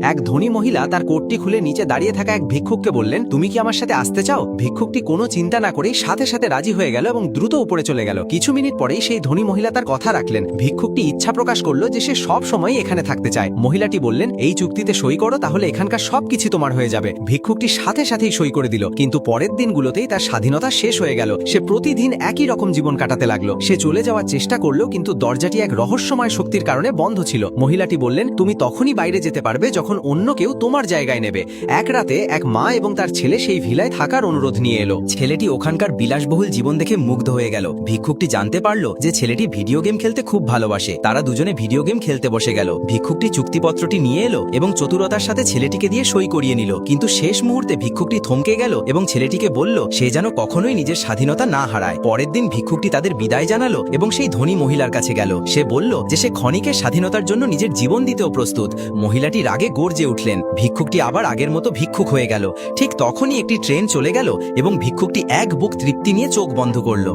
এক ধনী মহিলা তার কোটটি খুলে নিচে দাঁড়িয়ে থাকা এক ভিক্ষুককে বললেন, তুমি কি আমার সাথে আসতে চাও? ভিক্ষুকটি কোনো চিন্তা না করেই সাথে সাথে রাজি হয়ে গেল এবং দ্রুত উপরে চলে গেল। কিছু মিনিট পরেই সেই ধনী মহিলা তার কথা রাখলেন। ভিক্ষুকটি ইচ্ছা প্রকাশ করলো যে সে সব সময় এখানে থাকতে চায়। মহিলাটি বললেন, এই চুক্তিতে সই করো, তাহলে এখানকার সবকিছু তোমার হয়ে যাবে। ভিক্ষুকটি সাথে সাথেই সই করে দিল। কিন্তু পরের দিনগুলোতেই তার স্বাধীনতা শেষ হয়ে গেল। সে প্রতিদিন একই রকম জীবন কাটাতে লাগলো। সে চলে যাওয়ার চেষ্টা করলো, কিন্তু দরজাটি এক রহস্যময় শক্তির কারণে বন্ধ ছিল। মহিলাটি বললেন, তুমি তখনই বাইরে যেতে পারবে যখন অন্য কেউ তোমার জায়গায় নেবে। এক রাতে এক মা এবং তার ছেলে সেই ভিলায় থাকার অনুরোধ নিয়ে এলো। ছেলেটি ওখানকার বিলাসবহুল জীবন দেখে মুগ্ধ হয়ে গেল। ভিক্ষুকটি জানতে পারলো যে ছেলেটি ভিডিও গেম খেলতে খুব ভালোবাসে। তারা দুজনে ভিডিও গেম খেলতে বসে গেল। ভিক্ষুকটি চুক্তিপত্রটি নিয়ে এলো এবং চতুরতার সাথে ছেলেটিকে দিয়ে সই করিয়ে নিল। কিন্তু শেষ মুহূর্তে ভিক্ষুকটি থমকে গেল এবং ছেলেটিকে বলল সে যেন কখনোই নিজের স্বাধীনতা না হারায়। পরের দিন ভিক্ষুকটি তাদের বিদায় জানালো এবং সেই ধনী মহিলার কাছে গেল। সে বলল যে সে ক্ষণিকের স্বাধীনতার জন্য নিজের জীবন দিতেও প্রস্তুত। মহিলাটি রাগে গর্জে উঠলেন। ভিক্ষুকটি আবার আগের মতো ভিক্ষুক হয়ে গেল। ঠিক তখনই একটি ট্রেন চলে গেল এবং ভিক্ষুকটি এক বুক তৃপ্তি নিয়ে চোখ বন্ধ করল।